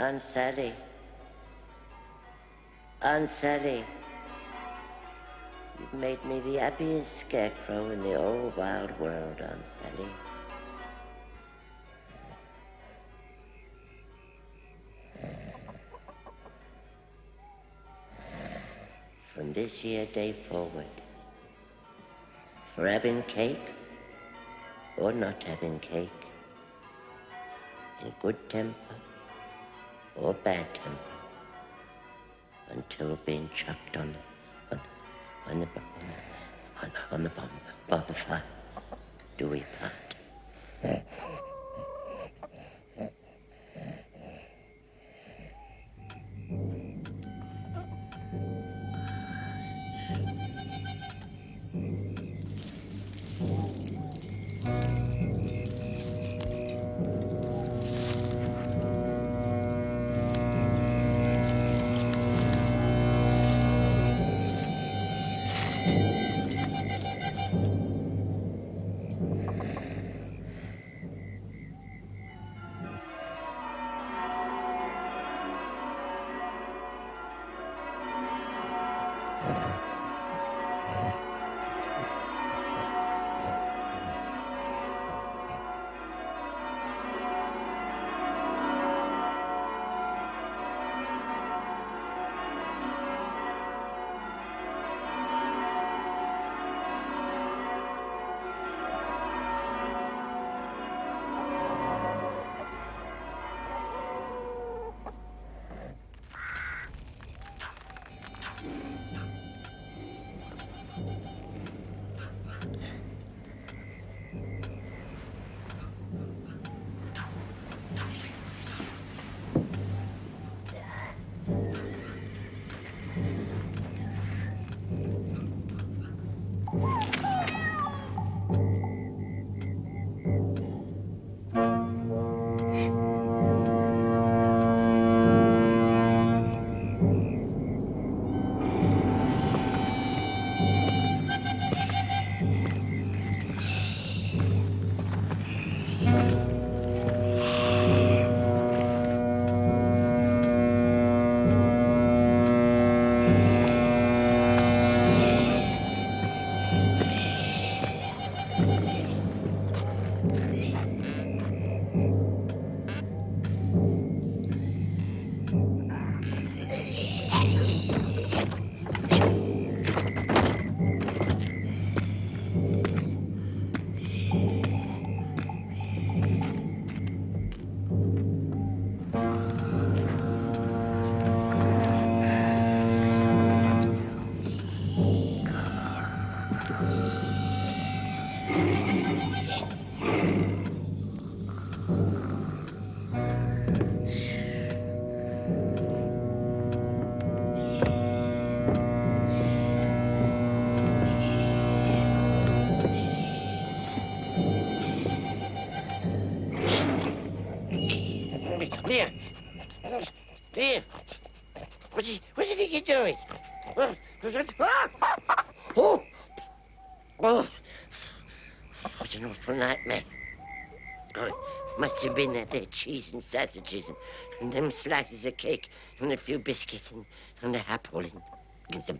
Aunt Sally. Aunt Sally. You've made me the happiest scarecrow in the whole wild world, Aunt Sally. From this here day forward, for having cake or not having cake, in good temper or bad temper, until being chucked on the bonfire, do we part. Here. What do you think you're doing? Oh! What an awful nightmare. Oh, it must have been that there cheese and sausages and them slices of cake and a few biscuits and a apple and some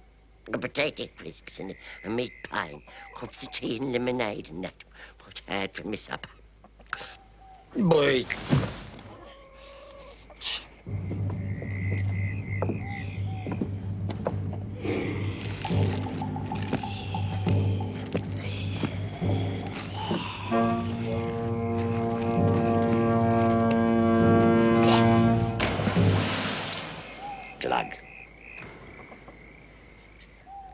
potato crisps and a meat pie and cups of tea and lemonade and that what I had for my supper. Boy. Glug.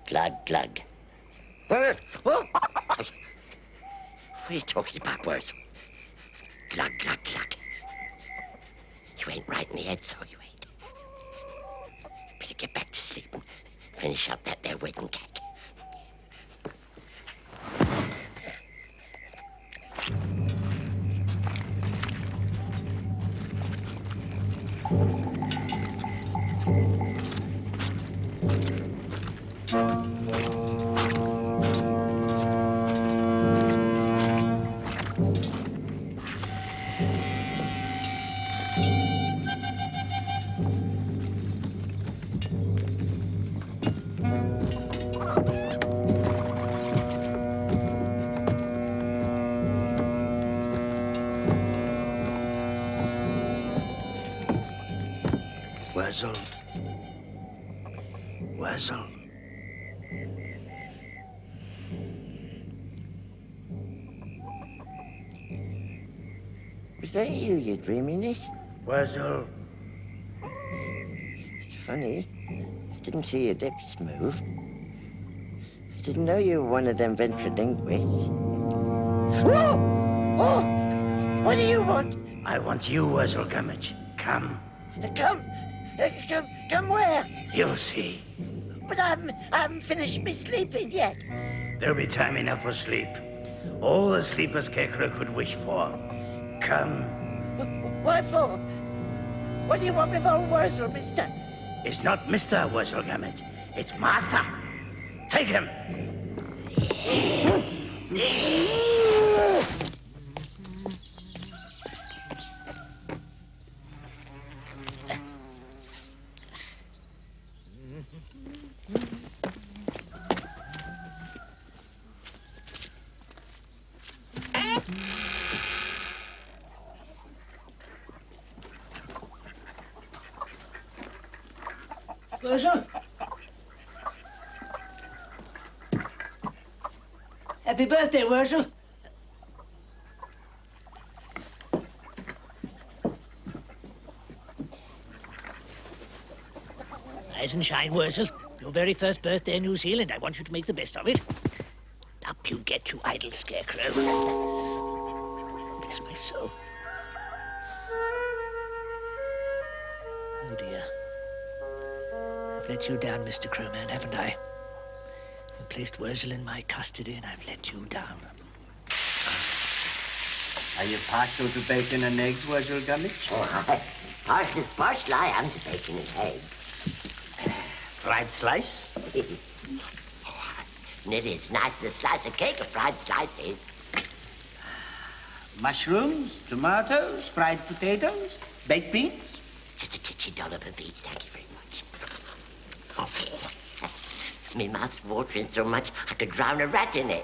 Glug, glug. What are you talking about, Worzel? Glug, glug, glug. You ain't right in the head, so you ain't. Better get back to sleep and finish up that there wedding cake. Worzel. Was that you dreaming it? Worzel. It's funny. I didn't see your lips move. I didn't know you were one of them ventriloquists. Oh! Oh! What do you want? I want you, Worzel Gummidge. Come. Come where? You'll see. But I haven't finished me sleeping yet. There'll be time enough for sleep. All the sleep a scarecrow could wish for. Come. What for? What do you want with old Worzel, mister? It's not Mr. Worzel Gummidge. It's Master. Take him. Worzel? Happy birthday, Worzel. Rise and shine, Worzel. Your very first birthday in New Zealand. I want you to make the best of it. Up you get, you idle scarecrow. Bless my soul. Oh, dear. I've let you down, Mr. Crowman, haven't I? You've placed Worzel in my custody, and I've let you down. Are you partial to bacon and eggs, Worzel Gummidge? Oh, partial I am to bacon and eggs. Fried slice? And it is nice as a slice of cake, a fried slice is. Mushrooms, tomatoes, fried potatoes, baked beans? Just a titchy dollop of each, thank you very much. My mouth's watering so much I could drown a rat in it.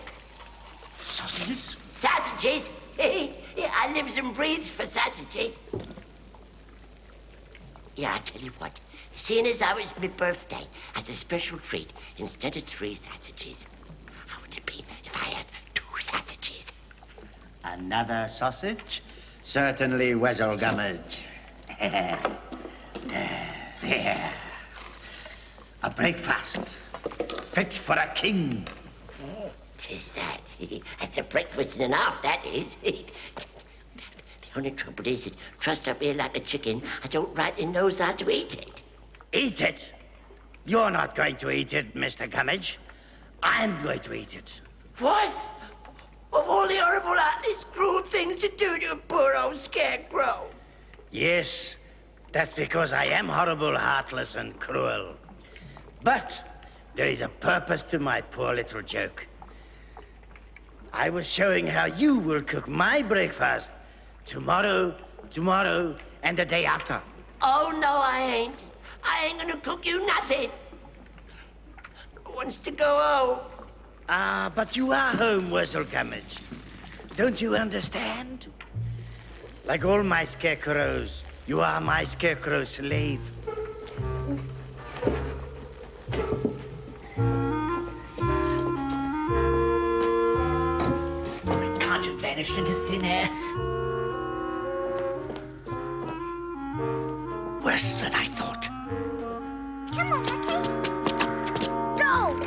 Sausages? Sausages? Yeah, I lives and breathes for sausages. Yeah, I tell you what. Seeing as how it's my birthday, as a special treat, instead of 3 sausages, how would it be if I had 2 sausages? Another sausage? Certainly, Worzel Gummidge. There. A breakfast. Fit for a king. Oh, 'tis that. That's a breakfast and a half, that is. The only trouble is that, trussed up here like a chicken, I don't rightly know how to eat it. Eat it? You're not going to eat it, Mr. Gummidge. I'm going to eat it. What? Of all the horrible, heartless, cruel things to do to a poor old scarecrow. Yes, that's because I am horrible, heartless, and cruel. But there is a purpose to my poor little joke. I was showing how you will cook my breakfast tomorrow, and the day after. Oh, no, I ain't. I ain't gonna cook you nothing. Who wants to go home? Ah, but you are home, Worzel Gummidge. Don't you understand? Like all my scarecrows, you are my scarecrow slave. I can't have vanished into thin air. Worse than I thought. Come on, Lucky. Go!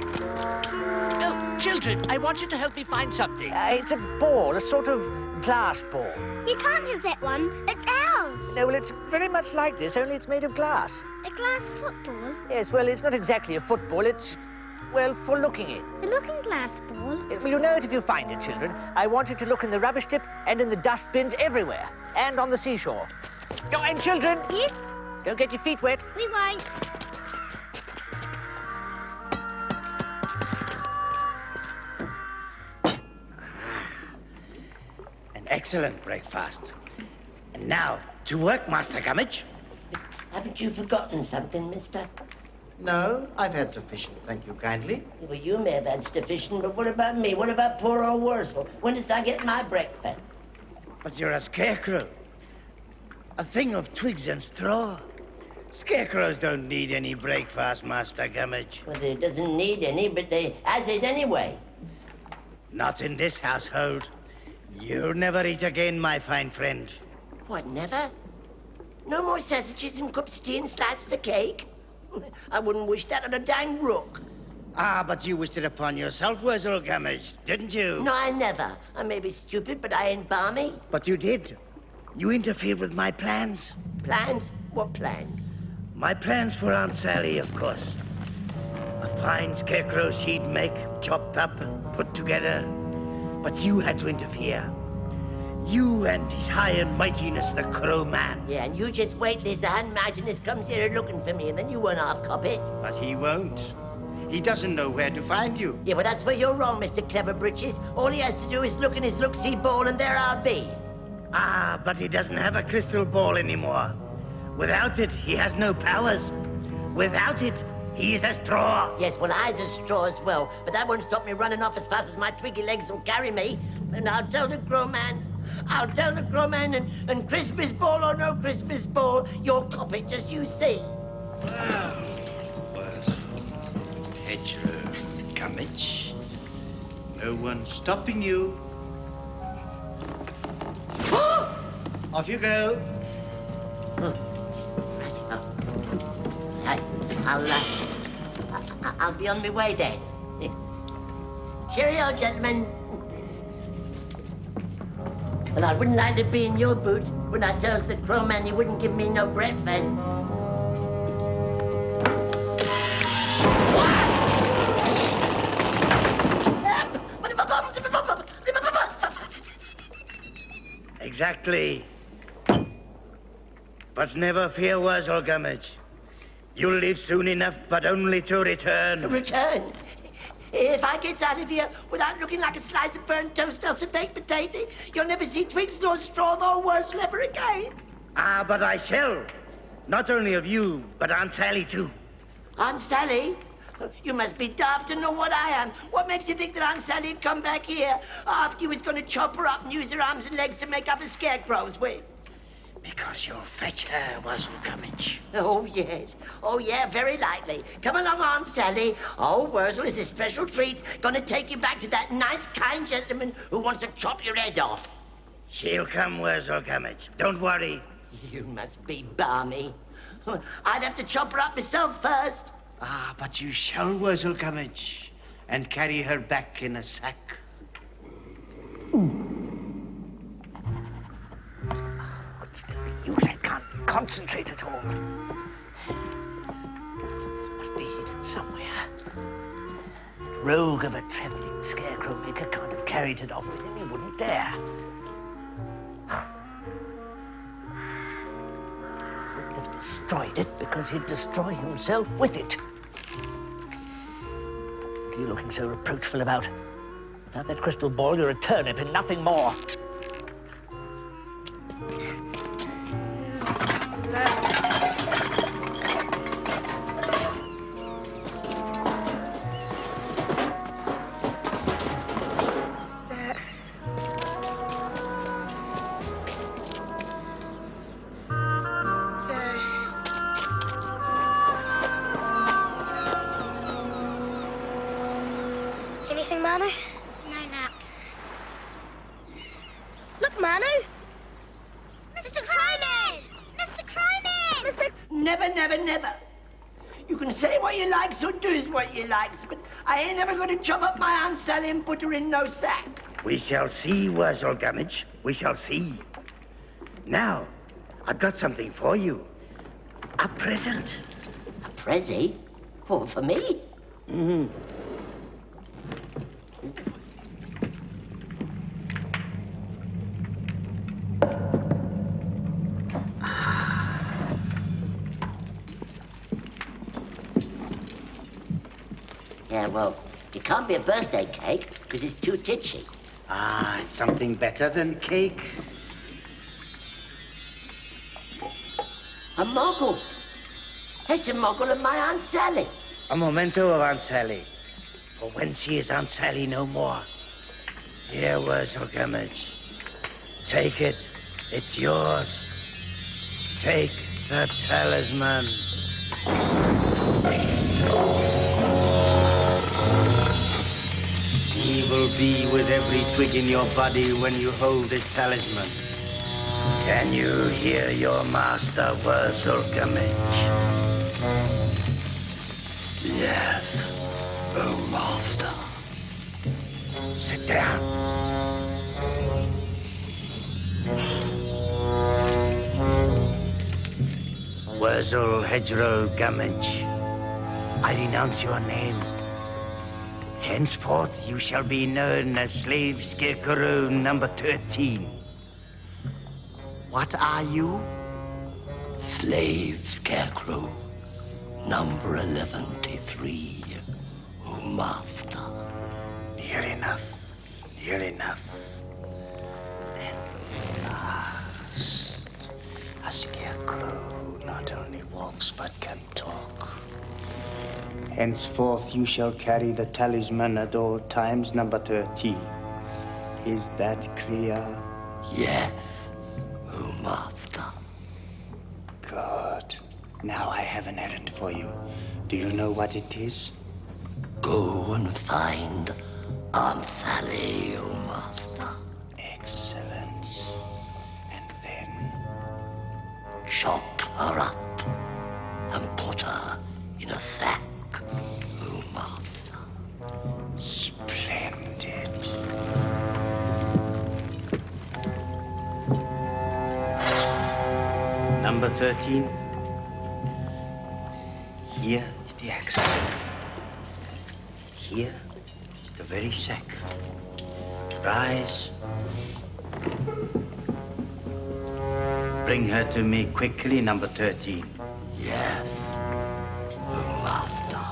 Oh, children, I want you to help me find something. It's a ball, a sort of glass ball. You can't have that one. It's ours. No, well, it's very much like this, only it's made of glass. A glass football. Yes, well, it's not exactly a football. It's, well, for looking in. A looking glass ball. Well, you know it if you find it, children. I want you to look in the rubbish tip and in the dust bins everywhere. And on the seashore. Oh, and children! Yes? Don't get your feet wet. We won't. An excellent breakfast. And now, to work, Master Gummidge. Haven't you forgotten something, mister? No, I've had sufficient, thank you kindly. Well, you may have had sufficient, but what about me? What about poor old Worzel? When does I get my breakfast? But you're a scarecrow. A thing of twigs and straw. Scarecrows don't need any breakfast, Master Gummidge. Well, it doesn't need any, but they has it anyway. Not in this household. You'll never eat again, my fine friend. What, never? No more sausages and cups of tea and slices of cake? I wouldn't wish that on a dang rook. Ah, but you wished it upon yourself, Worzel Gummidge, didn't you? No, I never. I may be stupid, but I ain't balmy. But you did. You interfered with my plans. Plans? What plans? My plans for Aunt Sally, of course. A fine scarecrow she'd make, chopped up, put together. But you had to interfere. You and His High and Mightiness, the Crow Man. Yeah, and you just wait till the Hand Marginus comes here looking for me, and then you won't half-copy. But he won't. He doesn't know where to find you. Yeah, but that's where you're wrong, Mr. Clever Britches. All he has to do is look in his look-see ball, and there I'll be. Ah, but he doesn't have a crystal ball anymore. Without it, he has no powers. Without it, he is a straw. Yes, well, I's a straw as well, but that won't stop me running off as fast as my twiggy legs will carry me. And I'll tell the Crow Man, and Christmas ball or no Christmas ball, you'll cop it, just you see. Well, Hedgerow, Gummidge. No one's stopping you. Off you go. I'll be on my way then. Cheerio, gentlemen. Well, I wouldn't like to be in your boots when I tells the Crow Man you wouldn't give me no breakfast. Exactly. But never fear, Worzel Gummidge. You'll leave soon enough, but only to return. Return? If I get out of here without looking like a slice of burnt toast off some baked potato, you'll never see twigs nor straw nor Worzel ever again. Ah, but I shall. Not only of you, but Aunt Sally, too. Aunt Sally? You must be daft to know what I am. What makes you think that Aunt Sally'd come back here after you was going to chop her up and use her arms and legs to make up a scarecrow's wig? Because you'll fetch her, Worzel Gummidge. Oh, yes. Oh, yeah, very likely. Come along, Aunt Sally. Oh, Worzel is a special treat. Gonna take you back to that nice, kind gentleman who wants to chop your head off. She'll come, Worzel Gummidge. Don't worry. You must be balmy. I'd have to chop her up myself first. Ah, but you shall, Worzel Gummidge, and carry her back in a sack. What's the use? I can't concentrate at all. Must be hidden somewhere. That rogue of a travelling scarecrowmaker can't have carried it off with him. He wouldn't dare. Wouldn't have destroyed it because he'd destroy himself with it. What are you looking so reproachful about? Without that crystal ball, you're a turnip and nothing more. Anything, Manu? No nap. Look, Manu! Mr. Crowman! Mr. Crowman! Mr. Never, never, never. You can say what you like, so do what you like, but I ain't never going to chop up my Aunt Sally and put her in no sack. We shall see, Worzel Gummidge. We shall see. Now, I've got something for you. A present. A prezi? Oh, for me? Yeah, well, it can't be a birthday cake, because it's too titchy. Ah, it's something better than cake. A mogul. It's a mogul of my Aunt Sally. A memento of Aunt Sally. For when she is Aunt Sally no more. Here, Worzel Gummidge. Take it. It's yours. Take The talisman. He will be with every twig in your body when you hold this talisman. Can you hear your master, Worzel Gummidge? Yes, oh master. Sit down. Worzel Gummidge, I renounce your name. Henceforth, you shall be known as Slave Scarecrow number 13. What are you? Slave Scarecrow, number 11-3, oh master. Near enough. Near enough. At last, a scarecrow not only walks but can talk. Henceforth, you shall carry the talisman at all times, number 13. Is that clear? Yes, oh master. Good. Now I have an errand for you. Do you know what it is? Go and find Aunt Sally, oh master. Excellent. And then? Chop her up and put her in a sack, oh master. Splendid. Number 13. Here is the axe. Here is the very sack. Rise. Bring her to me quickly, number 13. Yes, oh master.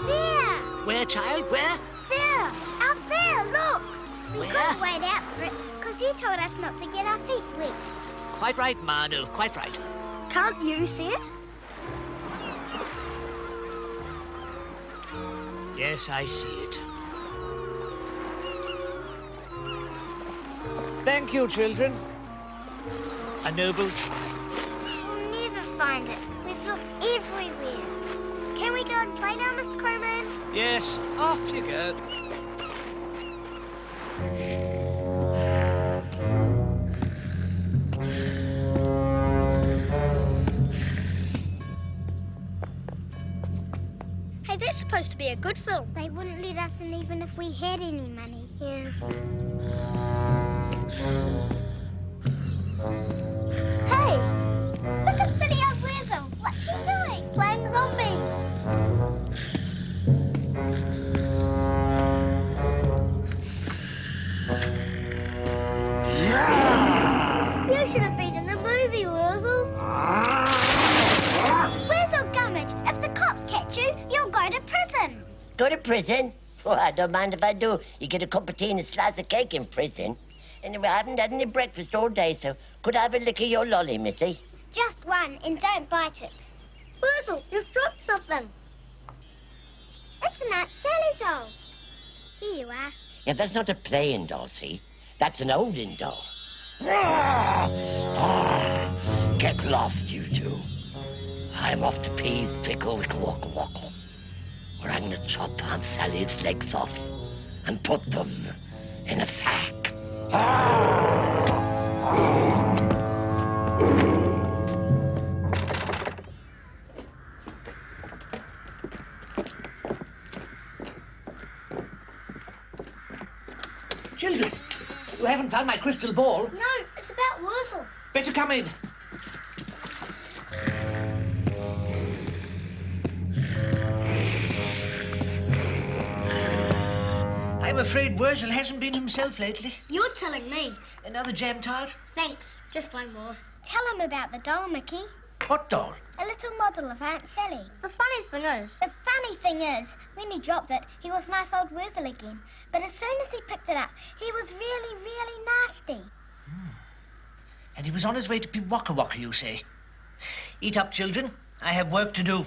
There! Where, child? Where? There! Out there, look! We Where? couldn't wait out for it, because you told us not to get our feet wet. Quite right, Manu. Quite right. Can't you see it? Yes, I see it. Thank you, children. A noble try. We'll never find it. We've looked everywhere. Can we go and play now, Mr. Crowman? Yes, off you go. Hey, that's supposed to be a good film. They wouldn't let us in even if we had any money. Yeah. Hey! Look at Silly Old Worzel. What's he doing? Playing zombies. You should have been in the movie, Worzel. Worzel Gummidge, if the cops catch you, you'll go to prison. Go to prison? Oh, I don't mind if I do. You get a cup of tea and a slice of cake in prison. Anyway, I haven't had any breakfast all day, so could I have a lick of your lolly, missy? Just one, and don't bite it. Worzel, you've dropped something. It's an Aunt Sally doll. Here you are. Yeah, that's not a playing doll, see? That's an olden doll. Get lost, you two. I'm off to Pease Pickle Wickle Wackle Wackle, where I'm gonna chop Aunt Sally's legs off and put them in a sack. Children, you haven't found my crystal ball. No, it's about Worzel. Better come in. I'm afraid Worzel hasn't been himself lately. You're telling me. Another jam tart? Thanks. Just one more. Tell him about the doll, Mickey. What doll? A little model of Aunt Sally. The funny thing is, when he dropped it, he was nice old Worzel again. But as soon as he picked it up, he was really, really nasty. And he was on his way to Waka Waka, you say? Eat up, children. I have work to do.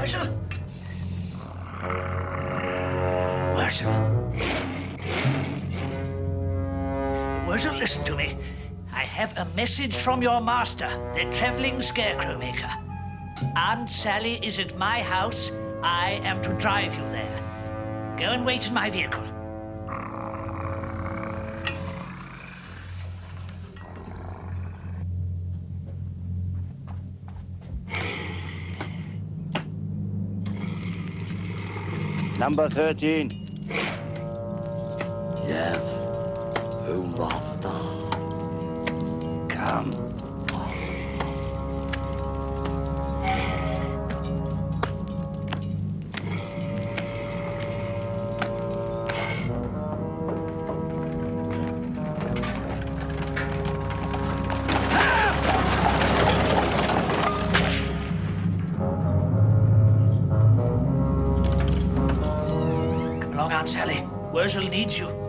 Worzel? Worzel? Worzel, listen to me. I have a message from your master, the Travelling Scarecrowmaker. Aunt Sally is at my house. I am to drive you there. Go and wait in my vehicle. Number 13. Yes, oh master. Come. Come along, Aunt Sally. Worzel needs you.